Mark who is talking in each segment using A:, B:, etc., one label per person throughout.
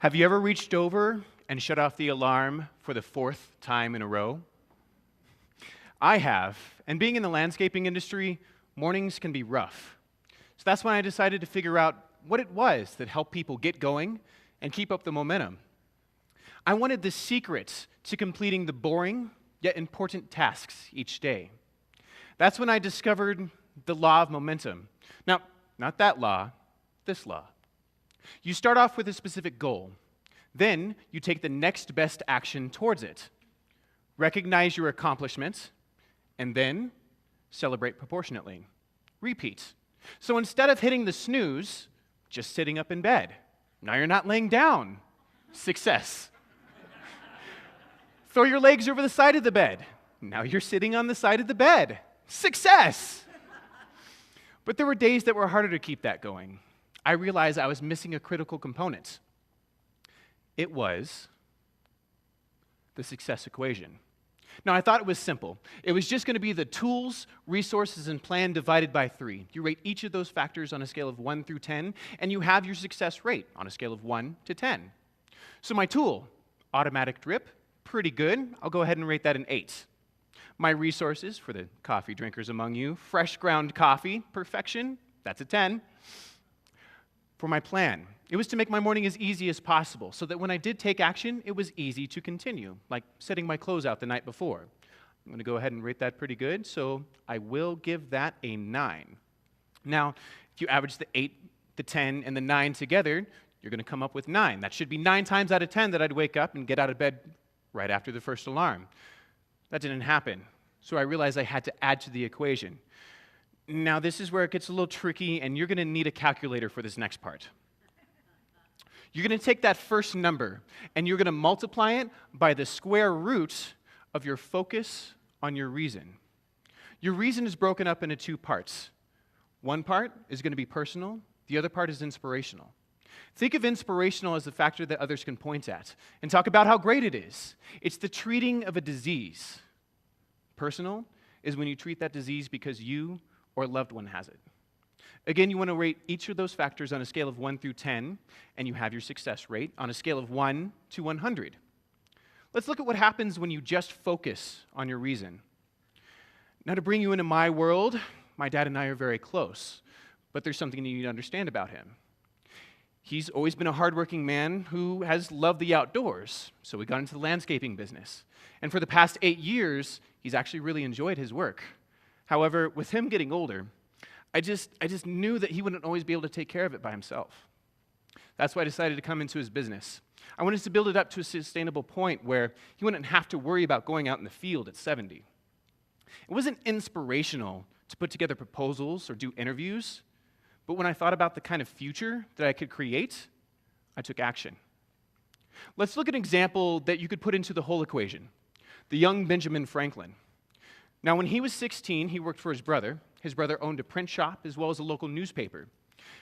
A: Have you ever reached over and shut off the alarm for the fourth time in a row? I have, and being in the landscaping industry, mornings can be rough. So that's when I decided to figure out what it was that helped people get going and keep up the momentum. I wanted the secret to completing the boring yet important tasks each day. That's when I discovered the law of momentum. Now, not that law, this law. You start off with a specific goal. Then you take the next best action towards it. Recognize your accomplishments, and then celebrate proportionately. Repeat. So instead of hitting the snooze, just sitting up in bed. Now you're not laying down. Success. Throw your legs over the side of the bed. Now you're sitting on the side of the bed. Success. But there were days that were harder to keep that going. I realized I was missing a critical component. It was the success equation. Now, I thought it was simple. It was just going to be the tools, resources, and plan divided by 3. You rate each of those factors on a scale of 1 through 10, and you have your success rate on a scale of 1 to 10. So my tool, automatic drip, pretty good. I'll go ahead and rate that an 8. My resources, for the coffee drinkers among you, fresh ground coffee, perfection, that's a 10. For my plan, it was to make my morning as easy as possible so that when I did take action, it was easy to continue, like setting my clothes out the night before. I'm going to go ahead and rate that pretty good, so I will give that a 9. Now, if you average the 8, the 10, and the 9 together, you're going to come up with 9. That should be 9 times out of 10 that I'd wake up and get out of bed right after the first alarm. That didn't happen, so I realized I had to add to the equation. Now, this is where it gets a little tricky, and you're going to need a calculator for this next part. You're going to take that first number, and you're going to multiply it by the square root of your focus on your reason. Your reason is broken up into 2 parts. One part is going to be personal. The other part is inspirational. Think of inspirational as the factor that others can point at and talk about how great it is. It's the treating of a disease. Personal is when you treat that disease because you or a loved one has it. Again, you want to rate each of those factors on a scale of 1 through 10, and you have your success rate on a scale of 1 to 100. Let's look at what happens when you just focus on your reason. Now, to bring you into my world, my dad and I are very close, but there's something you need to understand about him. He's always been a hardworking man who has loved the outdoors, so we got into the landscaping business. And for the past 8 years, he's actually really enjoyed his work. However, with him getting older, I just knew that he wouldn't always be able to take care of it by himself. That's why I decided to come into his business. I wanted to build it up to a sustainable point where he wouldn't have to worry about going out in the field at 70. It wasn't inspirational to put together proposals or do interviews, but when I thought about the kind of future that I could create, I took action. Let's look at an example that you could put into the whole equation, the young Benjamin Franklin. Now, when he was 16, he worked for his brother. His brother owned a print shop as well as a local newspaper.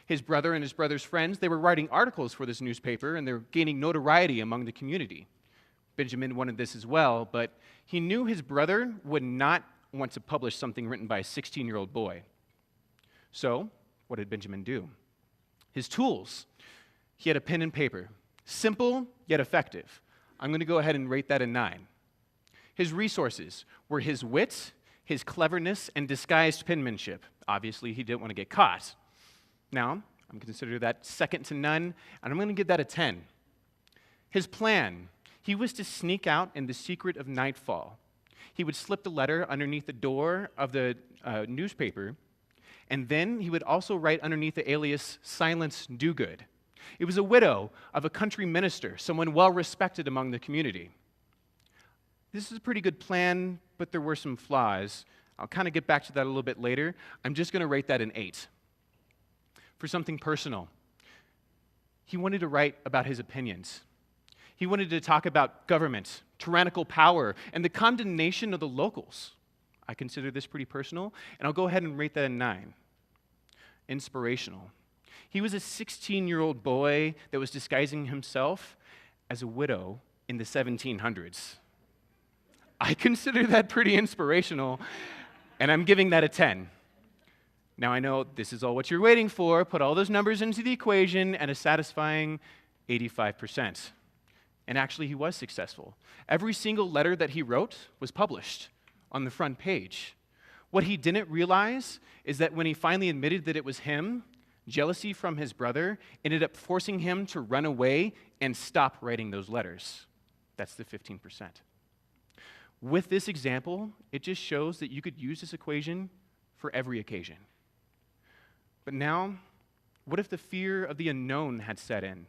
A: His brother and his brother's friends, they were writing articles for this newspaper, and they were gaining notoriety among the community. Benjamin wanted this as well, but he knew his brother would not want to publish something written by a 16-year-old boy. So, what did Benjamin do? His tools. He had a pen and paper. Simple, yet effective. I'm going to go ahead and rate that a 9. His resources were his wit, his cleverness, and disguised penmanship. Obviously, he didn't want to get caught. Now, I'm going to consider that second to none, and I'm going to give that a 10. His plan. He was to sneak out in the secret of nightfall. He would slip the letter underneath the door of the newspaper, and then he would also write underneath the alias Silence Dogood. It was a widow of a country minister, someone well-respected among the community. This is a pretty good plan, but there were some flaws. I'll kind of get back to that a little bit later. I'm just going to rate that an 8. For something personal, he wanted to write about his opinions. He wanted to talk about government, tyrannical power, and the condemnation of the locals. I consider this pretty personal, and I'll go ahead and rate that a 9. Inspirational. He was a 16-year-old boy that was disguising himself as a widow in the 1700s. I consider that pretty inspirational, and I'm giving that a 10. Now, I know this is all what you're waiting for. Put all those numbers into the equation, and a satisfying 85%. And actually, he was successful. Every single letter that he wrote was published on the front page. What he didn't realize is that when he finally admitted that it was him, jealousy from his brother ended up forcing him to run away and stop writing those letters. That's the 15%. With this example, it just shows that you could use this equation for every occasion. But now, what if the fear of the unknown had set in?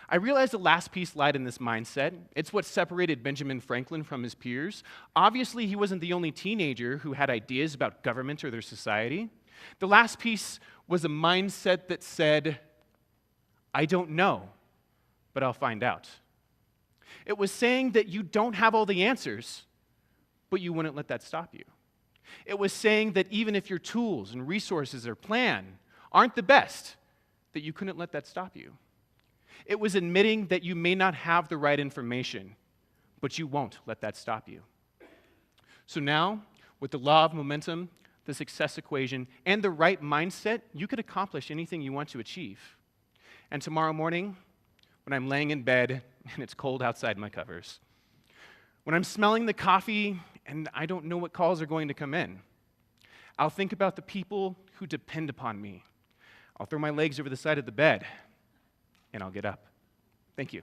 A: I realize the last piece lied in this mindset. It's what separated Benjamin Franklin from his peers. Obviously, he wasn't the only teenager who had ideas about government or their society. The last piece was a mindset that said, I don't know, but I'll find out. It was saying that you don't have all the answers, but you wouldn't let that stop you. It was saying that even if your tools and resources or plan aren't the best, that you couldn't let that stop you. It was admitting that you may not have the right information, but you won't let that stop you. So now, with the law of momentum, the success equation, and the right mindset, you could accomplish anything you want to achieve. And tomorrow morning, when I'm laying in bed and it's cold outside my covers, when I'm smelling the coffee and I don't know what calls are going to come in, I'll think about the people who depend upon me. I'll throw my legs over the side of the bed, and I'll get up. Thank you.